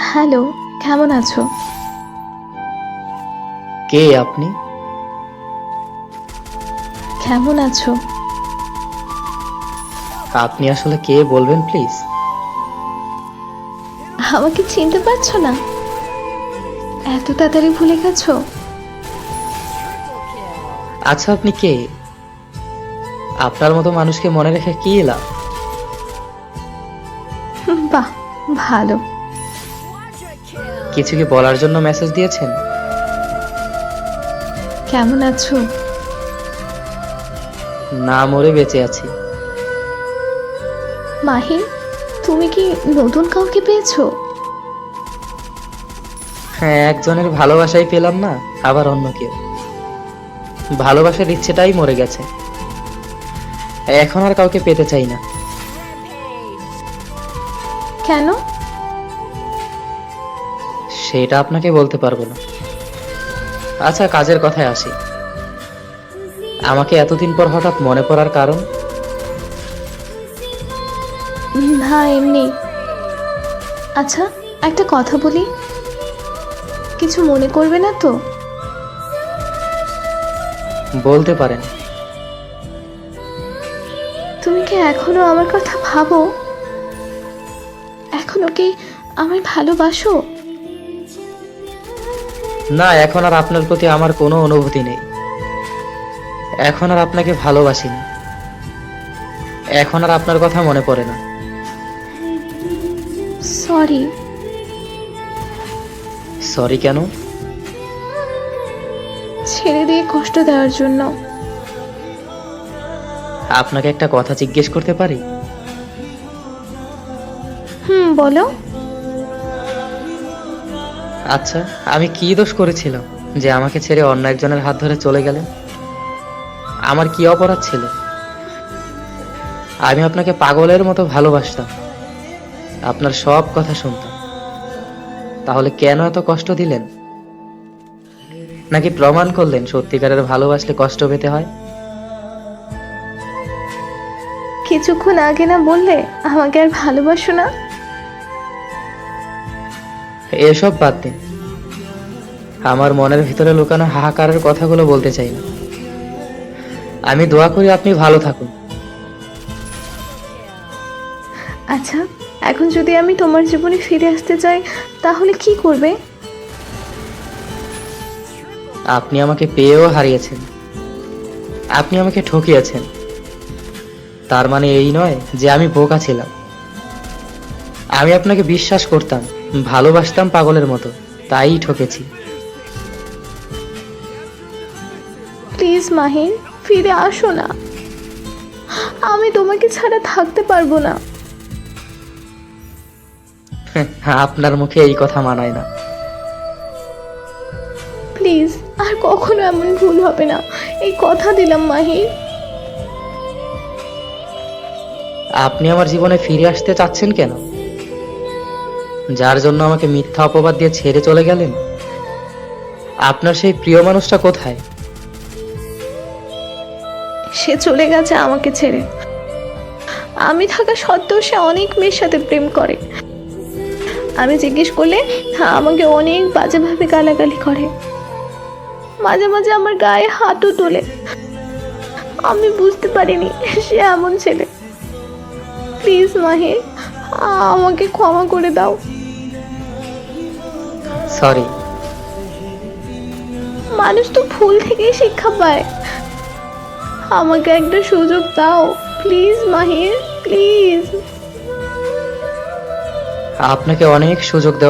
Hello, কেমন আছো? কে আপনি? কেমন আছো? আপনি আসলে কে বলবেন প্লিজ? আমাকে চিনতে পারছো না? এত তাড়াতাড়ি ভুলে গেছো? আচ্ছা, আপনি কে? আপনার মতো মানুষকে মনে রেখে কি লাভ? বাহ, ভালো। কিছু কি বলার জন্য মেসেজ দিয়েছেন? কেমন আছো? না মরে বেঁচে আছি। মাহিন, তুমি কি নতুন কাউকে পেয়েছো? হ্যাঁ, একজনের ভালোবাসাই পেলাম না, আবার অন্য কেউ। ভালোবাসার ইচ্ছেটাই মরে গেছে। এখন আর কাউকে পেতে চাই না। কেন? সেটা আপনাকে বলতে পারবো না। আচ্ছা, কাজের কথায় আসি। আমাকে এতদিন পর হঠাৎ মনে পড়ার কারণ? না, এমনি। আচ্ছা, একটা কথা বলি, কিছু মনে করবে না তো? বলতে পারেন। তুমি কি এখনো আমার কথা ভাবো? এখনো কি আমায় ভালোবাসো? না, এখন আর আপনার প্রতি আমার কোনো অনুভূতি নেই। এখন আর আপনাকে ভালোবাসি না। এখন আর আপনার কথা মনে পড়ে না। সরি। সরি কেন? ছেড়ে দিয়ে কষ্ট দেওয়ার জন্য। আপনাকে একটা কথা জিজ্ঞেস করতে পারি? বলো। আচ্ছা, আমি কি দোষ করেছিলাম যে আমাকে ছেড়ে অন্য একজনের হাত ধরে চলে গেলেন? আমার কি অপরাধ ছিল? আমি আপনাকে পাগলের মতো ভালোবাসতাম, আপনার সব কথা শুনতাম। তাহলে কেন এত কষ্ট দিলেন? নাকি প্রমাণ করলেন সত্যিকারের ভালোবাসলে কষ্ট পেতে হয়? কিছুক্ষণ আগে না বললে আমাকে আর ভালোবাসো না? এসব বাদ দিন। আমার মনের ভিতরে লুকানো হাহাকারের কথাগুলো বলতে চাই না। আমি দোয়া করি আপনি ভালো থাকুন। আচ্ছা, এখন যদি আমি তোমার জীবনে ফিরে আসতে চাই তাহলে কি করবে? আপনি আমাকে পেয়েও হারিয়েছেন। আপনি আমাকে ঠকিয়েছেন। তার মানে এই নয় যে আমি বোকা ছিলাম। আমি আপনাকে বিশ্বাস করতাম, ভালোবাসতাম পাগলের মতো, তাই ঠকেছি। প্লিজ মাহিন, ফিরে আসো না। আমি তোমাকে ছাড়া থাকতে পারবো না। আপনার মুখে এই কথা মানায় না। প্লিজ, আর কখনো এমন ভুল হবে না, এই কথা দিলাম মাহিন। আপনি আমার জীবনে ফিরে আসতে চাচ্ছেন কেন? যার জন্য আমাকে মিথ্যা অপবাদ দিয়ে ছেড়ে চলে গেলেন? আপনার সেই প্রিয় মানুষটা কোথায়? সে চলে গেছে আমাকে ছেড়ে। আমি থাকা সত্ত্বেও সে অনেক মেয়ের সাথে প্রেম করে। আমি জিজ্ঞেস করলে আমাকে অনেক বাজেভাবে গালাগালি করে। মাঝে মাঝে আমার গায়ে হাতও তোলে। আমি বুঝতে পারিনি সে এমন ছেলে। প্লিজ মাহির, আমাকে ক্ষমা করে দাও। সরি। মানুষ তো ভুল থেকেই শিক্ষা পায়। আমাকে একটা সুযোগ দাও প্লিজ মাহির, প্লিজ। আপনাকে অনেক সুযোগ দেওয়া